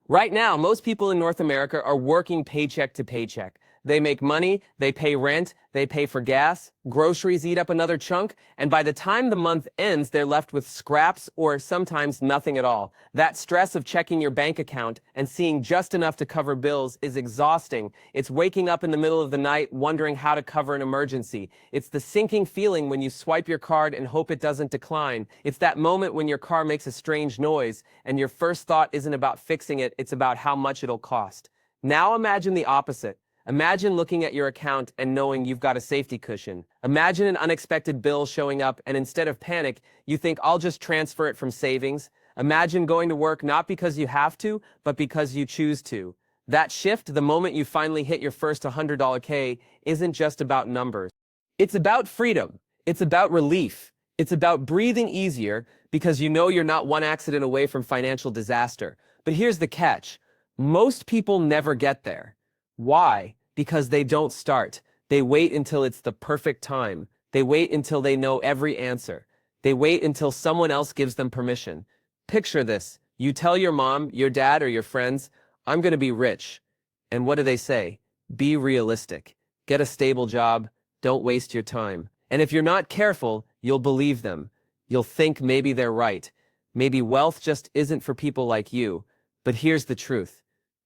Right now, most people in North America are working paycheck to paycheck. They make money, they pay rent, they pay for gas, groceries eat up another chunk, and by the time the month ends, they're left with scraps or sometimes nothing at all. That stress of checking your bank account and seeing just enough to cover bills is exhausting. It's waking up in the middle of the night wondering how to cover an emergency. It's the sinking feeling when you swipe your card and hope it doesn't decline. It's that moment when your car makes a strange noise and your first thought isn't about fixing it, it's about how much it'll cost. Now imagine the opposite. Imagine looking at your account and knowing you've got a safety cushion. Imagine an unexpected bill showing up and instead of panic, you think, I'll just transfer it from savings. Imagine going to work not because you have to, but because you choose to. That shift, the moment you finally hit your first $100 K, isn't just about numbers. It's about freedom. It's about relief. It's about breathing easier because you know you're not one accident away from financial disaster. But here's the catch. Most people never get there. Why? Because they don't start. They wait until it's the perfect time. They wait until they know every answer. They wait until someone else gives them permission. Picture this. You tell your mom, your dad, or your friends, I'm going to be rich. And what do they say? Be realistic. Get a stable job. Don't waste your time. And if you're not careful, you'll believe them. You'll think maybe they're right. Maybe wealth just isn't for people like you. But here's the truth.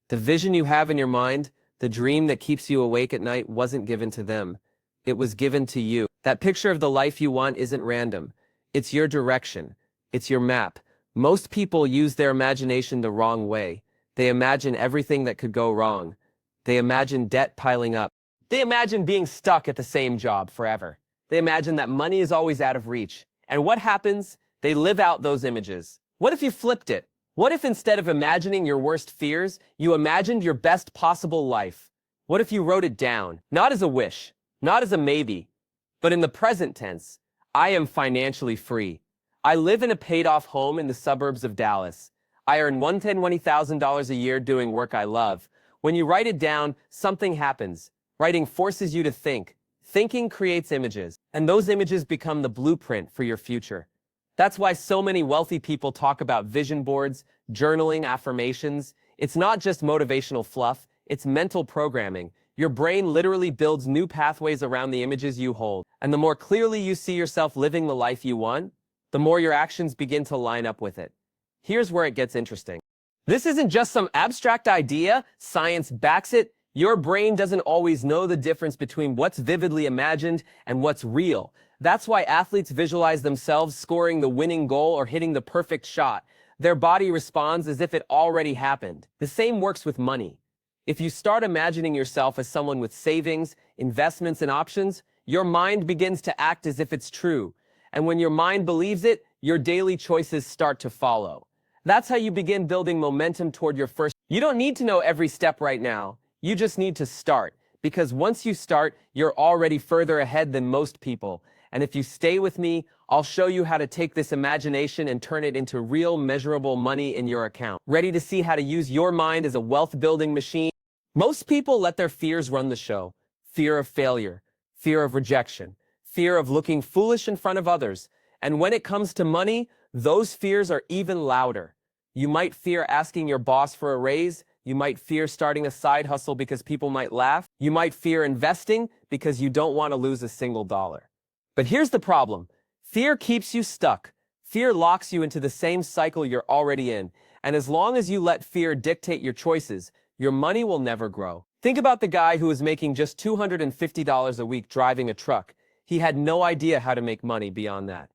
The vision you have in your mind, the dream that keeps you awake at night, wasn't given to them. It was given to you. That picture of the life you want isn't random. It's your direction. It's your map. Most people use their imagination the wrong way. They imagine everything that could go wrong. They imagine debt piling up. They imagine being stuck at the same job forever. They imagine that money is always out of reach. And what happens? They live out those images. What if you flipped it? What if instead of imagining your worst fears, you imagined your best possible life? What if you wrote it down, not as a wish, not as a maybe, but in the present tense? I am financially free. I live in a paid-off home in the suburbs of Dallas. I earn $120,000 a year doing work I love. When you write it down, something happens. Writing forces you to think. Thinking creates images, and those images become the blueprint for your future. That's why so many wealthy people talk about vision boards, journaling, affirmations. It's not just motivational fluff, it's mental programming. Your brain literally builds new pathways around the images you hold. And the more clearly you see yourself living the life you want, the more your actions begin to line up with it. Here's where it gets interesting. This isn't just some abstract idea, science backs it. Your brain doesn't always know the difference between what's vividly imagined and what's real. That's why athletes visualize themselves scoring the winning goal or hitting the perfect shot. Their body responds as if it already happened. The same works with money. If you start imagining yourself as someone with savings, investments, and options, your mind begins to act as if it's true. And when your mind believes it, your daily choices start to follow. That's how you begin building momentum toward your first. You don't need to know every step right now. You just need to start. Because once you start, you're already further ahead than most people. And if you stay with me, I'll show you how to take this imagination and turn it into real, measurable money in your account. Ready to see how to use your mind as a wealth-building machine? Most people let their fears run the show. Fear of failure, fear of rejection, fear of looking foolish in front of others. And when it comes to money, those fears are even louder. You might fear asking your boss for a raise. You might fear starting a side hustle because people might laugh. You might fear investing because you don't want to lose a single dollar. But here's the problem. Fear keeps you stuck. Fear locks you into the same cycle you're already in. And as long as you let fear dictate your choices, your money will never grow. Think about the guy who was making just $250 a week driving a truck. He had no idea how to make money beyond that.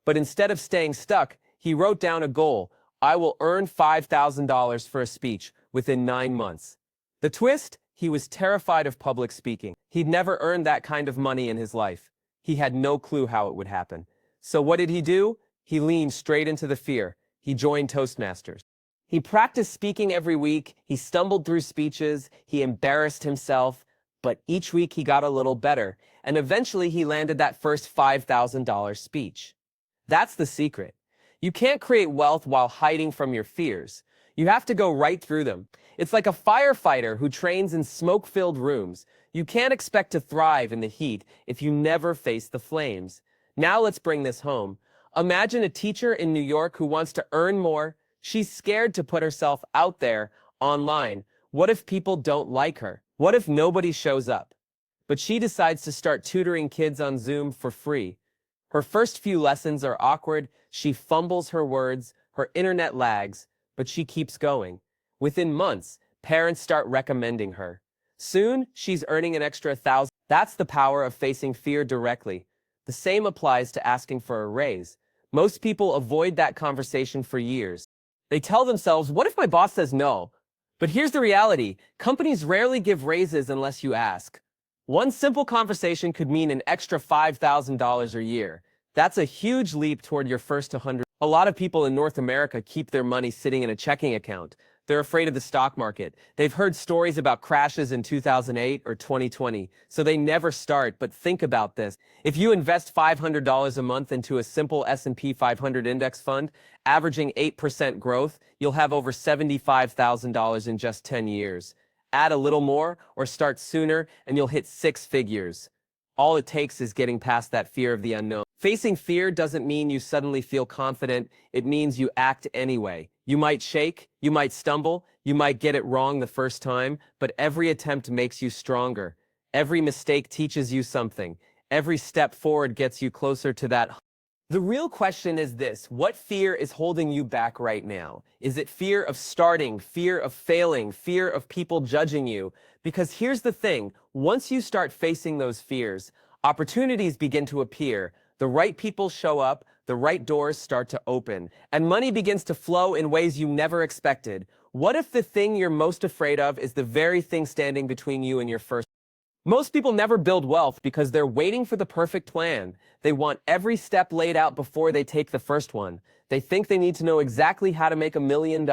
But instead of staying stuck, he wrote down a goal. I will earn $5,000 for a speech within 9 months. The twist? He was terrified of public speaking. He'd never earned that kind of money in his life. He had no clue how it would happen. So what did he do? He leaned straight into the fear. He joined Toastmasters. He practiced speaking every week. He stumbled through speeches. He embarrassed himself. But each week he got a little better. And eventually he landed that first $5,000 speech. That's the secret. You can't create wealth while hiding from your fears. You have to go right through them. It's like a firefighter who trains in smoke-filled rooms. You can't expect to thrive in the heat if you never face the flames. Now let's bring this home. Imagine a teacher in New York who wants to earn more. She's scared to put herself out there online. What if people don't like her? What if nobody shows up? But she decides to start tutoring kids on Zoom for free. Her first few lessons are awkward, she fumbles her words, her internet lags, but she keeps going. Within months, parents start recommending her. Soon, she's earning an extra 1,000. That's the power of facing fear directly. The same applies to asking for a raise. Most people avoid that conversation for years. They tell themselves, what if my boss says no? But here's the reality. Companies rarely give raises unless you ask. One simple conversation could mean an extra $5,000 a year. That's a huge leap toward your first 100. A lot of people in North America keep their money sitting in a checking account. They're afraid of the stock market. They've heard stories about crashes in 2008 or 2020, so they never start. But think about this. If you invest $500 a month into a simple S&P 500 index fund, averaging 8% growth, you'll have over $75,000 in just 10 years. Add a little more or start sooner and you'll hit 6 figures. All it takes is getting past that fear of the unknown. Facing fear doesn't mean you suddenly feel confident. It means you act anyway. You might shake, you might stumble, you might get it wrong the first time, but every attempt makes you stronger. Every mistake teaches you something. Every step forward gets you closer to that. The real question is this: what fear is holding you back right now? Is it fear of starting, fear of failing, fear of people judging you? Because here's the thing, once you start facing those fears, opportunities begin to appear. The right people show up, the right doors start to open, and money begins to flow in ways you never expected. What if the thing you're most afraid of is the very thing standing between you and your first? Most people never build wealth because they're waiting for the perfect plan. They want every step laid out before they take the first one. They think they need to know exactly how to make $1 million,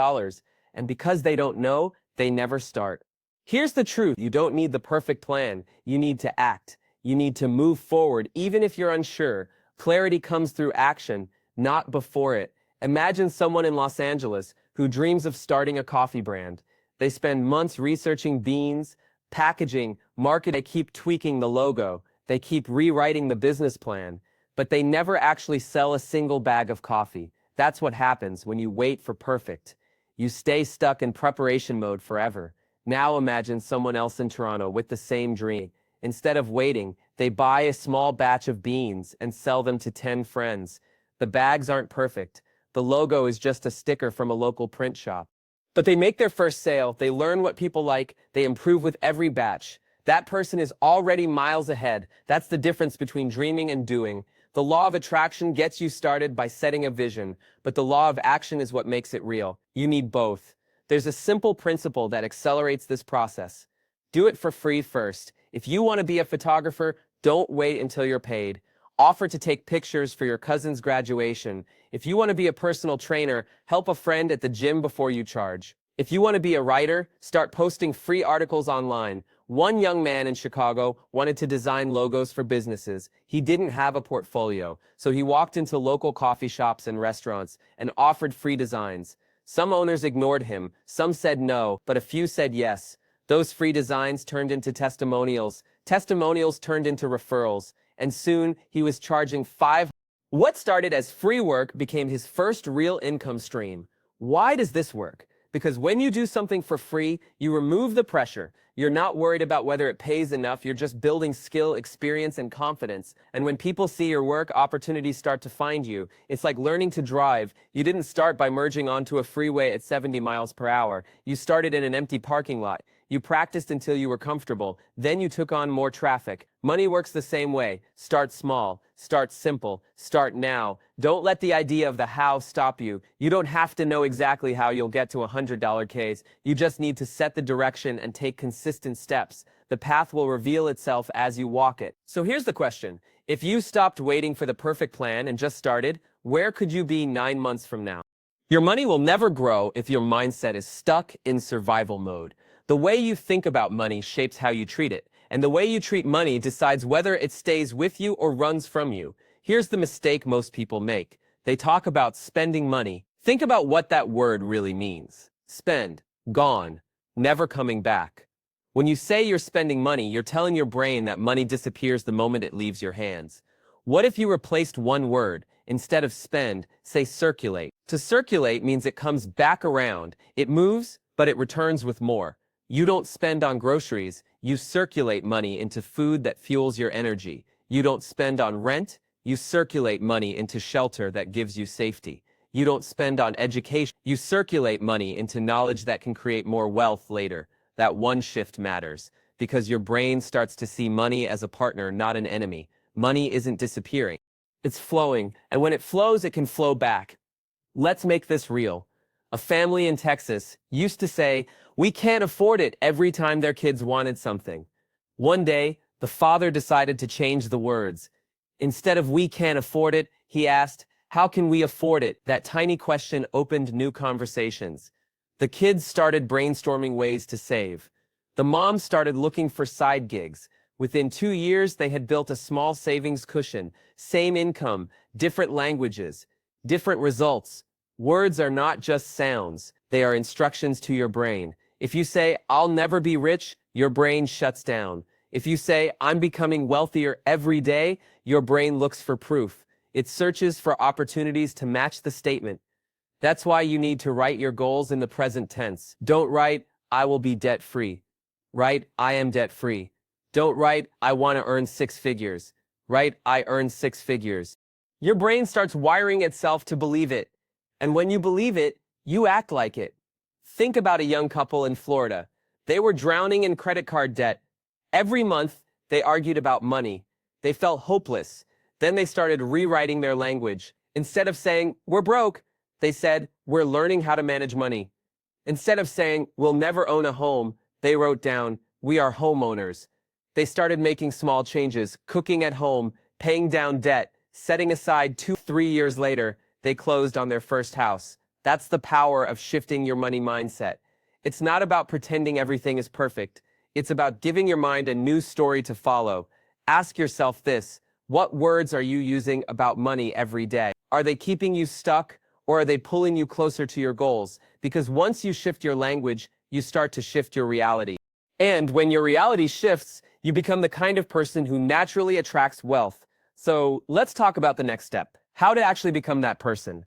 and because they don't know, they never start. Here's the truth: you don't need the perfect plan. You need to act. You need to move forward, even if you're unsure. Clarity comes through action, not before it. Imagine someone in Los Angeles who dreams of starting a coffee brand. They spend months researching beans, packaging, marketing. They keep tweaking the logo. They keep rewriting the business plan, but they never actually sell a single bag of coffee. That's what happens when you wait for perfect. You stay stuck in preparation mode forever. Now imagine someone else in Toronto with the same dream. Instead of waiting, they buy a small batch of beans and sell them to 10 friends. The bags aren't perfect. The logo is just a sticker from a local print shop. But they make their first sale, they learn what people like, they improve with every batch. That person is already miles ahead. That's the difference between dreaming and doing. The law of attraction gets you started by setting a vision, but the law of action is what makes it real. You need both. There's a simple principle that accelerates this process. Do it for free first. If you want to be a photographer, don't wait until you're paid. Offer to take pictures for your cousin's graduation. If you want to be a personal trainer, help a friend at the gym before you charge. If you want to be a writer, start posting free articles online. One young man in Chicago wanted to design logos for businesses. He didn't have a portfolio, so he walked into local coffee shops and restaurants and offered free designs. Some owners ignored him, some said no, but a few said yes. Those free designs turned into testimonials. Testimonials turned into referrals, and soon he was charging $500. What started as free work became his first real income stream. Why does this work? Because when you do something for free, you remove the pressure. You're not worried about whether it pays enough. You're just building skill, experience, and confidence. And when people see your work, opportunities start to find you. It's like learning to drive. You didn't start by merging onto a freeway at 70 miles per hour. You started in an empty parking lot. You practiced until you were comfortable. Then you took on more traffic. Money works the same way. Start small. Start simple. Start now. Don't let the idea of the how stop you. You don't have to know exactly how you'll get to a $100 case. You just need to set the direction and take consistent steps. The path will reveal itself as you walk it. So here's the question. If you stopped waiting for the perfect plan and just started, where could you be 9 months from now? Your money will never grow if your mindset is stuck in survival mode. The way you think about money shapes how you treat it, and the way you treat money decides whether it stays with you or runs from you. Here's the mistake most people make. They talk about spending money. Think about what that word really means. Spend, gone, never coming back. When you say you're spending money, you're telling your brain that money disappears the moment it leaves your hands. What if you replaced one word? Instead of spend, say circulate. To circulate means it comes back around. It moves, but it returns with more. You don't spend on groceries, you circulate money into food that fuels your energy. You don't spend on rent, you circulate money into shelter that gives you safety. You don't spend on education, you circulate money into knowledge that can create more wealth later. That one shift matters, because your brain starts to see money as a partner, not an enemy. Money isn't disappearing, it's flowing, and when it flows, it can flow back. Let's make this real. A family in Texas used to say, "We can't afford it," every time their kids wanted something. One day, the father decided to change the words. Instead of "we can't afford it," he asked, "How can we afford it?" That tiny question opened new conversations. The kids started brainstorming ways to save. The mom started looking for side gigs. Within 2 years, they had built a small savings cushion. Same income, different languages, different results. Words are not just sounds, they are instructions to your brain. If you say, "I'll never be rich," your brain shuts down. If you say, "I'm becoming wealthier every day," your brain looks for proof. It searches for opportunities to match the statement. That's why you need to write your goals in the present tense. Don't write, "I will be debt-free." Write, "I am debt-free." Don't write, "I want to earn 6 figures." Write, "I earn 6 figures." Your brain starts wiring itself to believe it. And when you believe it, you act like it. Think about a young couple in Florida. They were drowning in credit card debt. Every month, they argued about money. They felt hopeless. Then they started rewriting their language. Instead of saying, "We're broke," they said, "We're learning how to manage money." Instead of saying, "We'll never own a home," they wrote down, "We are homeowners." They started making small changes, cooking at home, paying down debt, setting aside 2-3 years later, they closed on their first house. That's the power of shifting your money mindset. It's not about pretending everything is perfect. It's about giving your mind a new story to follow. Ask yourself this: what words are you using about money every day? Are they keeping you stuck, or are they pulling you closer to your goals? Because once you shift your language, you start to shift your reality. And when your reality shifts, you become the kind of person who naturally attracts wealth. So let's talk about the next step: how to actually become that person.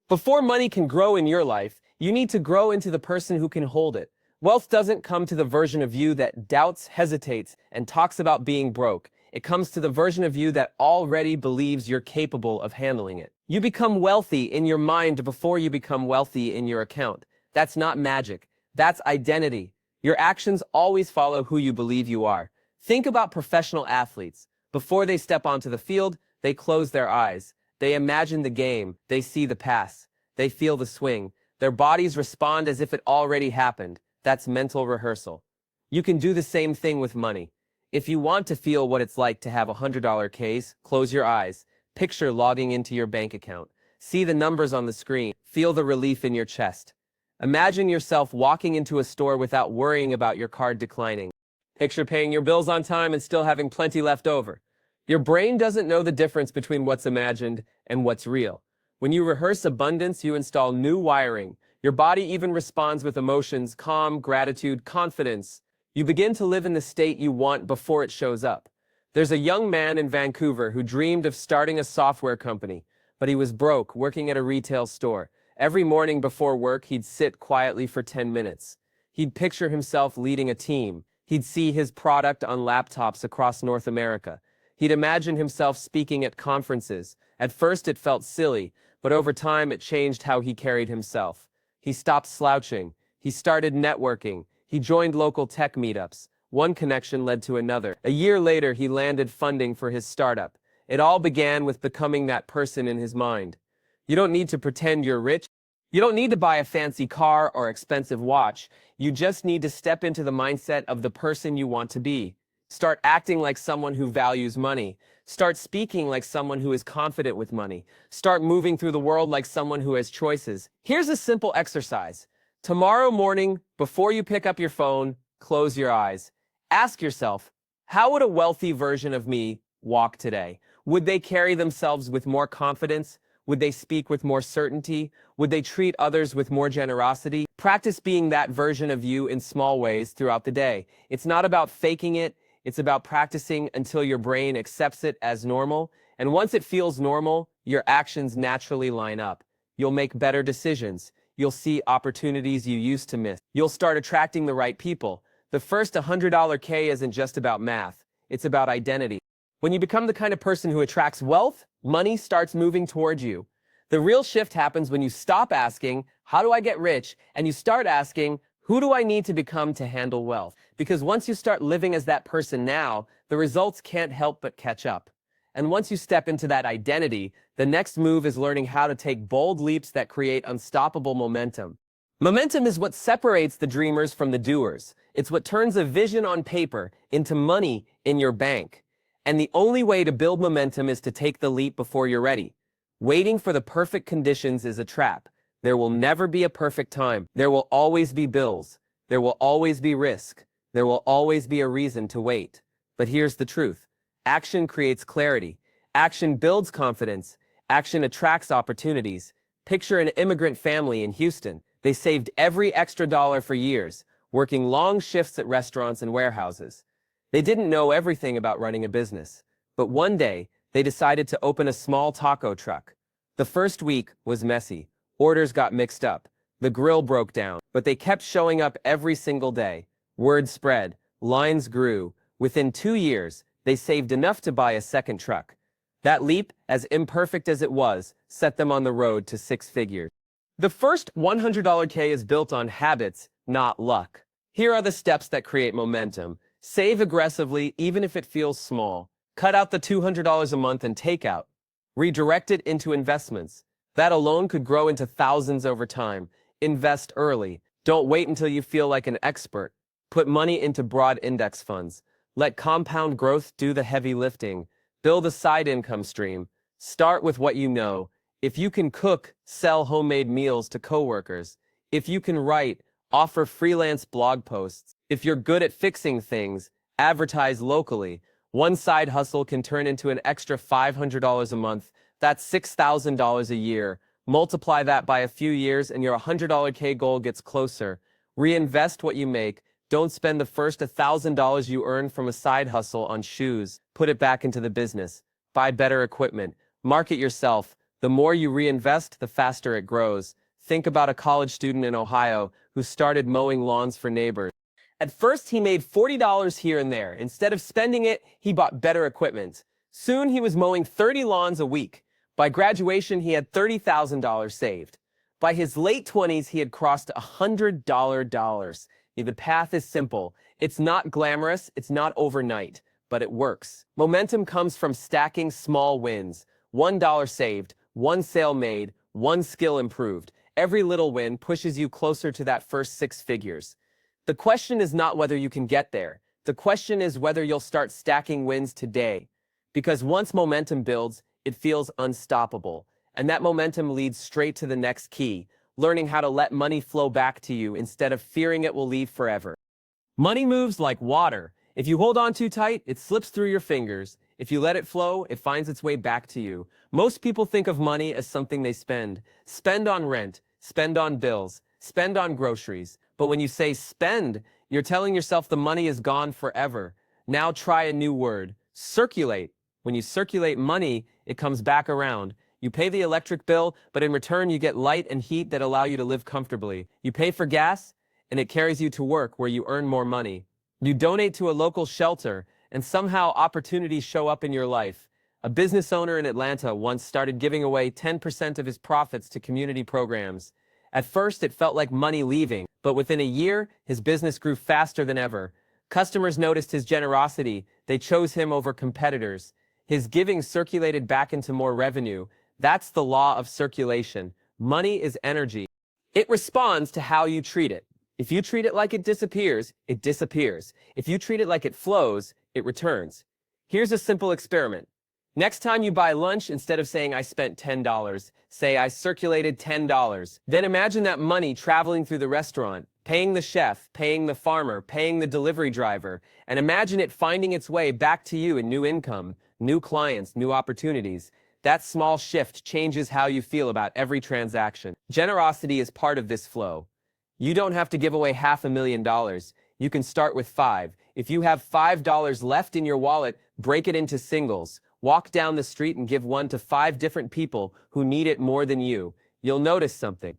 Before money can grow in your life, you need to grow into the person who can hold it. Wealth doesn't come to the version of you that doubts, hesitates, and talks about being broke. It comes to the version of you that already believes you're capable of handling it. You become wealthy in your mind before you become wealthy in your account. That's not magic. That's identity. Your actions always follow who you believe you are. Think about professional athletes. Before they step onto the field, they close their eyes. They imagine the game. They see the pass. They feel the swing. Their bodies respond as if it already happened. That's mental rehearsal. You can do the same thing with money. If you want to feel what it's like to have a $100 case, close your eyes. Picture logging into your bank account. See the numbers on the screen. Feel the relief in your chest. Imagine yourself walking into a store without worrying about your card declining. Picture paying your bills on time and still having plenty left over. Your brain doesn't know the difference between what's imagined and what's real. When you rehearse abundance, you install new wiring. Your body even responds with emotions: calm, gratitude, confidence. You begin to live in the state you want before it shows up. There's a young man in Vancouver who dreamed of starting a software company, but he was broke, working at a retail store. Every morning before work, he'd sit quietly for 10 minutes. He'd picture himself leading a team. He'd see his product on laptops across North America. He'd imagine himself speaking at conferences. At first it felt silly, but over time it changed how he carried himself. He stopped slouching. He started networking. He joined local tech meetups. One connection led to another. A year later, he landed funding for his startup. It all began with becoming that person in his mind. You don't need to pretend you're rich. You don't need to buy a fancy car or expensive watch. You just need to step into the mindset of the person you want to be. Start acting like someone who values money. Start speaking like someone who is confident with money. Start moving through the world like someone who has choices. Here's a simple exercise. Tomorrow morning, before you pick up your phone, close your eyes. Ask yourself, how would a wealthy version of me walk today? Would they carry themselves with more confidence? Would they speak with more certainty? Would they treat others with more generosity? Practice being that version of you in small ways throughout the day. It's not about faking it. It's about practicing until your brain accepts it as normal. And once it feels normal, your actions naturally line up. You'll make better decisions. You'll see opportunities you used to miss. You'll start attracting the right people. The first $100 K isn't just about math. It's about identity. When you become the kind of person who attracts wealth, money starts moving towards you. The real shift happens when you stop asking, how do I get rich? And you start asking, who do I need to become to handle wealth? Because once you start living as that person now, the results can't help but catch up. And once you step into that identity, the next move is learning how to take bold leaps that create unstoppable momentum. Momentum is what separates the dreamers from the doers. It's what turns a vision on paper into money in your bank. And the only way to build momentum is to take the leap before you're ready. Waiting for the perfect conditions is a trap. There will never be a perfect time. There will always be bills. There will always be risk. There will always be a reason to wait. But here's the truth. Action creates clarity. Action builds confidence. Action attracts opportunities. Picture an immigrant family in Houston. They saved every extra dollar for years, working long shifts at restaurants and warehouses. They didn't know everything about running a business. But one day, they decided to open a small taco truck. The first week was messy. Orders got mixed up. The grill broke down. But they kept showing up every single day. Word spread. Lines grew. Within 2 years, they saved enough to buy a second truck. That leap, as imperfect as it was, set them on the road to 6 figures. The first $100 K is built on habits, not luck. Here are the steps that create momentum. Save aggressively, even if it feels small. Cut out the $200 a month and takeout. Redirect it into investments. That alone could grow into thousands over time. Invest early. Don't wait until you feel like an expert. Put money into broad index funds. Let compound growth do the heavy lifting. Build a side income stream. Start with what you know. If you can cook, sell homemade meals to coworkers. If you can write, offer freelance blog posts. If you're good at fixing things, advertise locally. One side hustle can turn into an extra $500 a month. That's $6,000 a year. Multiply that by a few years and your $100 K goal gets closer. Reinvest what you make. Don't spend the first $1,000 you earn from a side hustle on shoes. Put it back into the business. Buy better equipment. Market yourself. The more you reinvest, the faster it grows. Think about a college student in Ohio who started mowing lawns for neighbors. At first, he made $40 here and there. Instead of spending it, he bought better equipment. Soon, he was mowing 30 lawns a week. By graduation, he had $30,000 saved. By his late 20s, he had crossed $100. The path is simple. It's not glamorous, it's not overnight, but it works. Momentum comes from stacking small wins. $1 saved, 1 sale made, 1 skill improved. Every little win pushes you closer to that first 6 figures. The question is not whether you can get there. The question is whether you'll start stacking wins today. Because once momentum builds, it feels unstoppable. And that momentum leads straight to the next key, learning how to let money flow back to you instead of fearing it will leave forever. Money moves like water. If you hold on too tight, it slips through your fingers. If you let it flow, it finds its way back to you. Most people think of money as something they spend. Spend on rent, spend on bills, spend on groceries. But when you say spend, you're telling yourself the money is gone forever. Now try a new word, circulate. When you circulate money, it comes back around. You pay the electric bill, but in return you get light and heat that allow you to live comfortably. You pay for gas, and it carries you to work where you earn more money. You donate to a local shelter, and somehow opportunities show up in your life. A business owner in Atlanta once started giving away 10% of his profits to community programs. At first, it felt like money leaving, but within a year, his business grew faster than ever. Customers noticed his generosity. They chose him over competitors. His giving circulated back into more revenue. That's the law of circulation. Money is energy. It responds to how you treat it. If you treat it like it disappears, it disappears. If you treat it like it flows, it returns. Here's a simple experiment. Next time you buy lunch, instead of saying I spent $10, say I circulated $10. Then imagine that money traveling through the restaurant, paying the chef, paying the farmer, paying the delivery driver, and imagine it finding its way back to you in new income, new clients, new opportunities. That small shift changes how you feel about every transaction. Generosity is part of this flow. You don't have to give away $500,000. You can start with 5. If you have $5 left in your wallet, break it into singles. Walk down the street and give one to 5 different people who need it more than you. You'll notice something.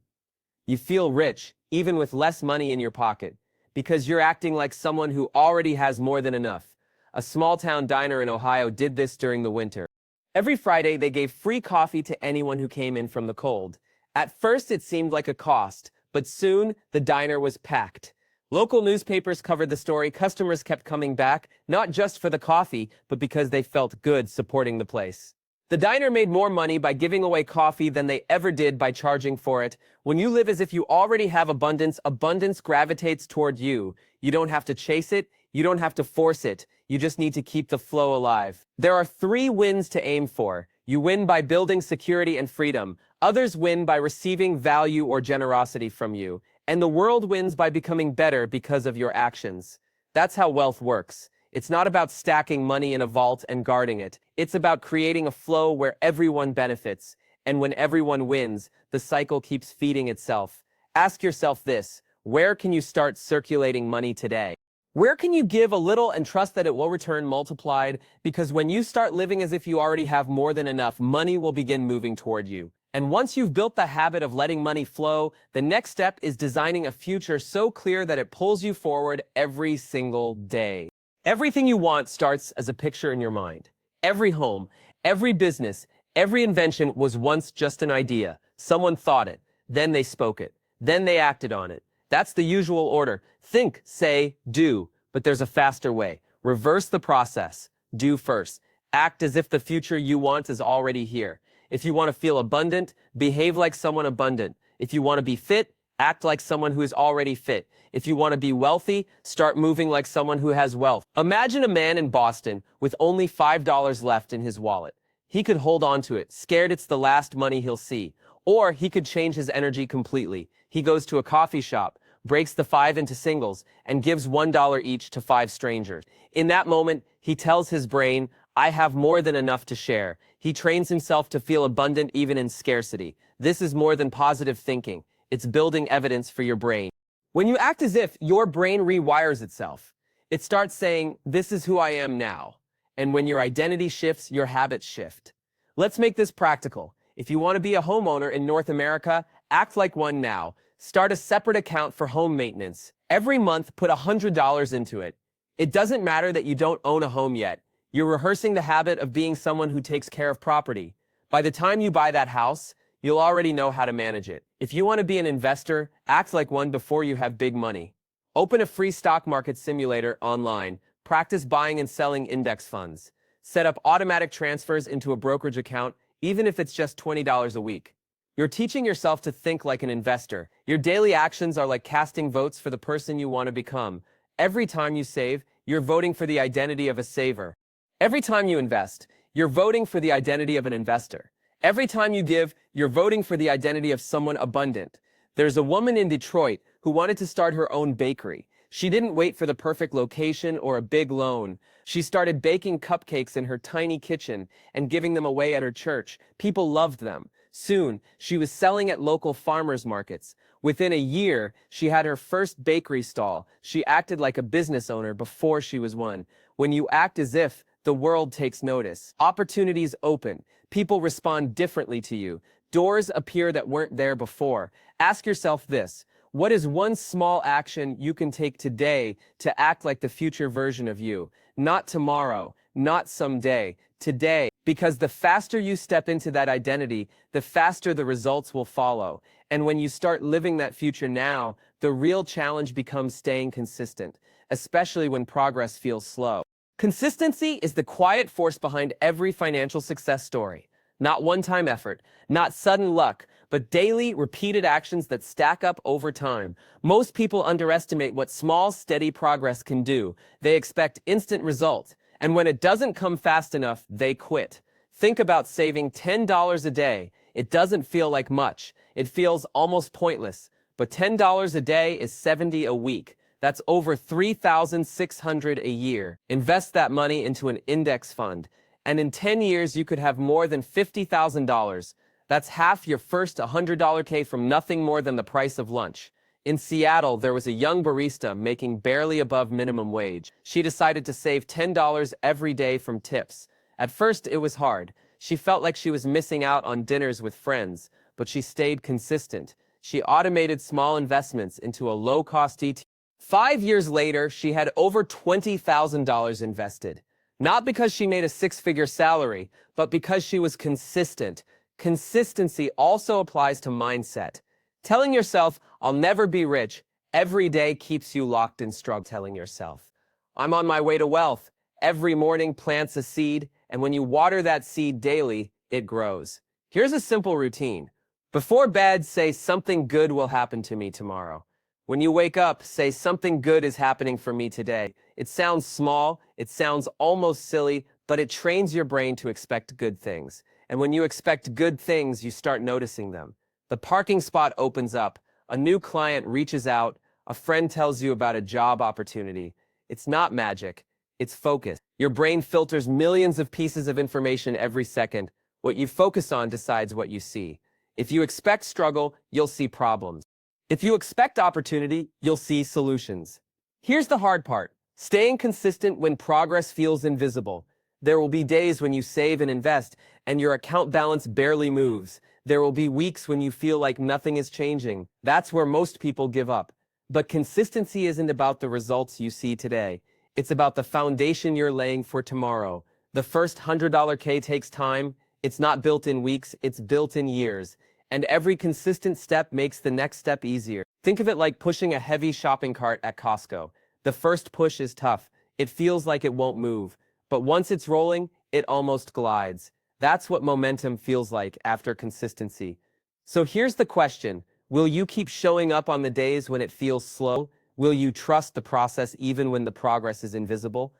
You feel rich, even with less money in your pocket, because you're acting like someone who already has more than enough. A small-town diner in Ohio did this during the winter. Every Friday, they gave free coffee to anyone who came in from the cold. At first, it seemed like a cost, but soon, the diner was packed. Local newspapers covered the story. Customers kept coming back, not just for the coffee, but because they felt good supporting the place. The diner made more money by giving away coffee than they ever did by charging for it. When you live as if you already have abundance, abundance gravitates toward you. You don't have to chase it. You don't have to force it. You just need to keep the flow alive. There are 3 wins to aim for. You win by building security and freedom. Others win by receiving value or generosity from you. And the world wins by becoming better because of your actions. That's how wealth works. It's not about stacking money in a vault and guarding it. It's about creating a flow where everyone benefits. And when everyone wins, the cycle keeps feeding itself. Ask yourself this: where can you start circulating money today? Where can you give a little and trust that it will return multiplied? Because when you start living as if you already have more than enough, money will begin moving toward you. And once you've built the habit of letting money flow, the next step is designing a future so clear that it pulls you forward every single day. Everything you want starts as a picture in your mind. Every home, every business, every invention was once just an idea. Someone thought it, then they spoke it, then they acted on it. That's the usual order. Think, say, do. But there's a faster way. Reverse the process. Do first. Act as if the future you want is already here. If you want to feel abundant, behave like someone abundant. If you want to be fit, act like someone who is already fit. If you want to be wealthy, start moving like someone who has wealth. Imagine a man in Boston with only $5 left in his wallet. He could hold on to it, scared it's the last money he'll see. Or he could change his energy completely. He goes to a coffee shop, breaks the 5 into singles, and gives $1 each to 5 strangers. In that moment, he tells his brain, I have more than enough to share. He trains himself to feel abundant even in scarcity. This is more than positive thinking. It's building evidence for your brain. When you act as if, your brain rewires itself. It starts saying, this is who I am now. And when your identity shifts, your habits shift. Let's make this practical. If you want to be a homeowner in North America, act like one now. Start a separate account for home maintenance. Every month, put $100 into it. It doesn't matter that you don't own a home yet. You're rehearsing the habit of being someone who takes care of property. By the time you buy that house, you'll already know how to manage it. If you want to be an investor, act like one before you have big money. Open a free stock market simulator online. Practice buying and selling index funds. Set up automatic transfers into a brokerage account, even if it's just $20 a week. You're teaching yourself to think like an investor. Your daily actions are like casting votes for the person you want to become. Every time you save, you're voting for the identity of a saver. Every time you invest, you're voting for the identity of an investor. Every time you give, you're voting for the identity of someone abundant. There's a woman in Detroit who wanted to start her own bakery. She didn't wait for the perfect location or a big loan. She started baking cupcakes in her tiny kitchen and giving them away at her church. People loved them. Soon, she was selling at local farmers markets. Within a year, she had her first bakery stall. She acted like a business owner before she was one. When you act as if, the world takes notice. Opportunities open. People respond differently to you. Doors appear that weren't there before. Ask yourself this: what is one small action you can take today to act like the future version of you? Not tomorrow, not someday, today. Because the faster you step into that identity, the faster the results will follow. And when you start living that future now, the real challenge becomes staying consistent, especially when progress feels slow. Consistency is the quiet force behind every financial success story. Not one-time effort, not sudden luck, but daily, repeated actions that stack up over time. Most people underestimate what small, steady progress can do. They expect instant results, and when it doesn't come fast enough, they quit. Think about saving $10 a day. It doesn't feel like much. It feels almost pointless. But $10 a day is $70 a week. That's over $3,600 a year. Invest that money into an index fund, and in 10 years you could have more than $50,000. That's half your first $100K from nothing more than the price of lunch. In Seattle, there was a young barista making barely above minimum wage. She decided to save $10 every day from tips. At first, it was hard. She felt like she was missing out on dinners with friends, but she stayed consistent. She automated small investments into a low-cost ETF. 5 years later, she had over $20,000 invested. Not because she made a six-figure salary, but because she was consistent. Consistency also applies to mindset. Telling yourself, "I'll never be rich," every day keeps you locked in struggle. Telling yourself, "I'm on my way to wealth," every morning plants a seed, and when you water that seed daily, it grows. Here's a simple routine. Before bed, say something good will happen to me tomorrow. When you wake up, say something good is happening for me today. It sounds small, it sounds almost silly, but it trains your brain to expect good things. And when you expect good things, you start noticing them. The parking spot opens up, a new client reaches out, a friend tells you about a job opportunity. It's not magic, it's focus. Your brain filters millions of pieces of information every second. What you focus on decides what you see. If you expect struggle, you'll see problems. If you expect opportunity, you'll see solutions. Here's the hard part: staying consistent when progress feels invisible. There will be days when you save and invest, and your account balance barely moves. There will be weeks when you feel like nothing is changing. That's where most people give up. But consistency isn't about the results you see today. It's about the foundation you're laying for tomorrow. The first $100 K takes time. It's not built in weeks, it's built in years. And every consistent step makes the next step easier. Think of it like pushing a heavy shopping cart at Costco. The first push is tough. It feels like it won't move. But once it's rolling, it almost glides. That's what momentum feels like after consistency. So here's the question: will you keep showing up on the days when it feels slow? Will you trust the process even when the progress is invisible?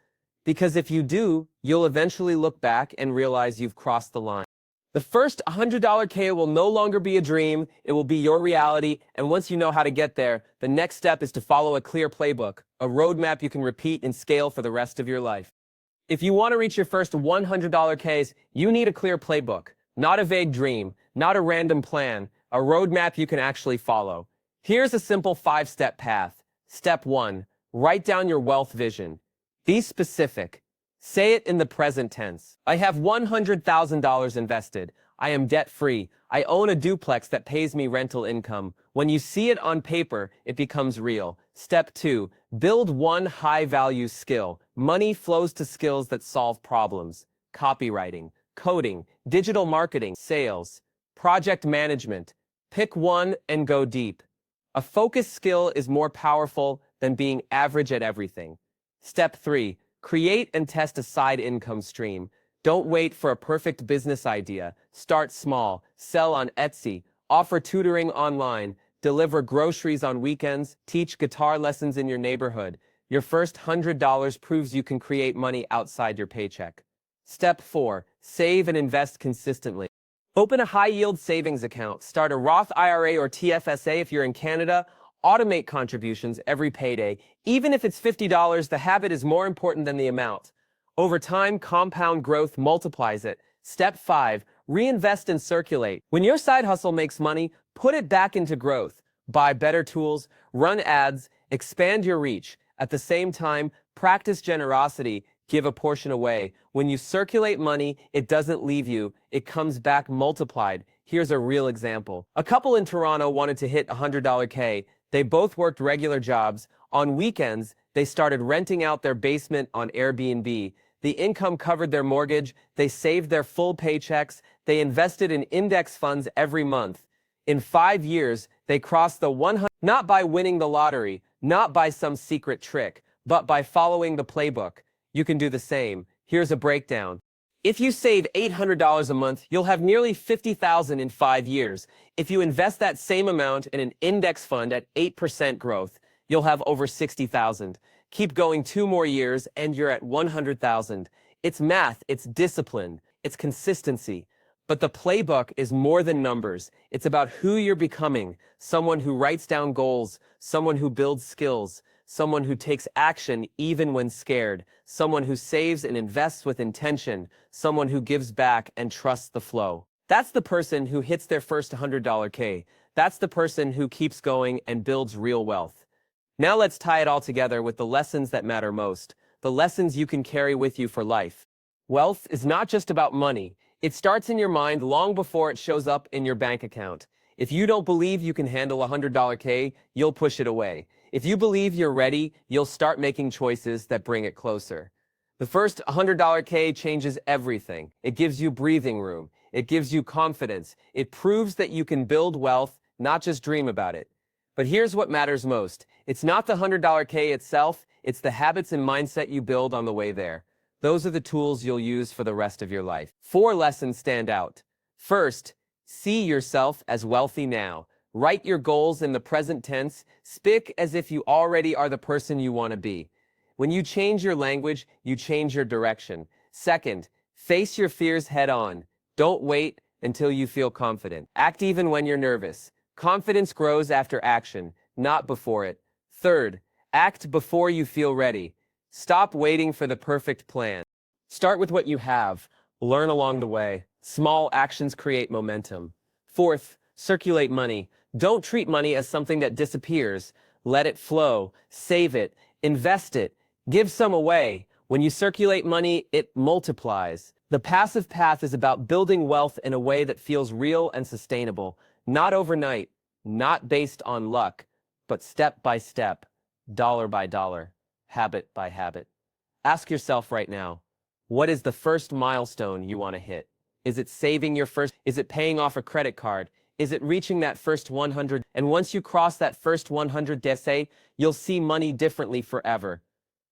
Because if you do, you'll eventually look back and realize you've crossed the line. The first $100 K will no longer be a dream, it will be your reality, and once you know how to get there, the next step is to follow a clear playbook, a roadmap you can repeat and scale for the rest of your life. If you want to reach your first $100 Ks, you need a clear playbook, not a vague dream, not a random plan, a roadmap you can actually follow. Here's a simple 5-step path. Step 1. Write down your wealth vision. Be specific. Say it in the present tense. I have $100,000 invested. I am debt-free. I own a duplex that pays me rental income. When you see it on paper, it becomes real. Step 2. Build one high-value skill. Money flows to skills that solve problems. Copywriting, coding, digital marketing, sales, project management. Pick one and go deep. A focused skill is more powerful than being average at everything. Step 3. Create and test a side income stream. Don't wait for a perfect business idea. Start small. Sell on Etsy. Offer tutoring online. Deliver groceries on weekends. Teach guitar lessons in your neighborhood. Your first $100 proves you can create money outside your paycheck. Step 4. Save and invest consistently. Open a high-yield savings account. Start a Roth IRA or TFSA if you're in Canada. Automate contributions every payday. Even if it's $50, the habit is more important than the amount. Over time, compound growth multiplies it. Step 5. Reinvest and circulate. When your side hustle makes money, put it back into growth. Buy better tools, run ads, expand your reach. At the same time, practice generosity. Give a portion away. When you circulate money, it doesn't leave you. It comes back multiplied. Here's a real example. A couple in Toronto wanted to hit $100 K. They both worked regular jobs. On weekends, they started renting out their basement on Airbnb. The income covered their mortgage. They saved their full paychecks. They invested in index funds every month. In 5 years, they crossed the 100, not by winning the lottery, not by some secret trick, but by following the playbook. You can do the same. Here's a breakdown. If you save $800 a month, you'll have nearly $50,000 in 5 years. If you invest that same amount in an index fund at 8% growth, you'll have over $60,000. Keep going 2 more years and you're at $100,000. It's math, it's discipline, it's consistency. But the playbook is more than numbers. It's about who you're becoming. Someone who writes down goals, someone who builds skills, someone who takes action even when scared, someone who saves and invests with intention, someone who gives back and trusts the flow. That's the person who hits their first $100 K. That's the person who keeps going and builds real wealth. Now let's tie it all together with the lessons that matter most, the lessons you can carry with you for life. Wealth is not just about money. It starts in your mind long before it shows up in your bank account. If you don't believe you can handle a $100K, you'll push it away. If you believe you're ready, you'll start making choices that bring it closer. The first $100K changes everything. It gives you breathing room. It gives you confidence. It proves that you can build wealth, not just dream about it. But here's what matters most. It's not the $100K itself, it's the habits and mindset you build on the way there. Those are the tools you'll use for the rest of your life. 4 lessons stand out. First, see yourself as wealthy now. Write your goals in the present tense. Speak as if you already are the person you want to be. When you change your language, you change your direction. Second, face your fears head on. Don't wait until you feel confident. Act even when you're nervous. Confidence grows after action, not before it. Third, act before you feel ready. Stop waiting for the perfect plan. Start with what you have. Learn along the way. Small actions create momentum. Fourth, circulate money. Don't treat money as something that disappears. Let it flow. Save it. Invest it. Give some away. When you circulate money, it multiplies. The passive path is about building wealth in a way that feels real and sustainable. Not overnight, not based on luck, but step by step, dollar by dollar, habit by habit. Ask yourself right now, what is the first milestone you want to hit? Is it saving your first? Is it paying off a credit card? Is it reaching that first 100? And once you cross that first 100 essay, you'll see money differently forever.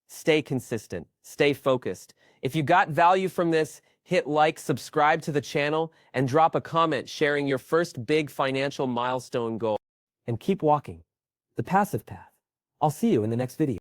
Stay consistent. Stay focused. If you got value from this, hit like, subscribe to the channel, and drop a comment sharing your first big financial milestone goal. And keep walking the passive path. I'll see you in the next video.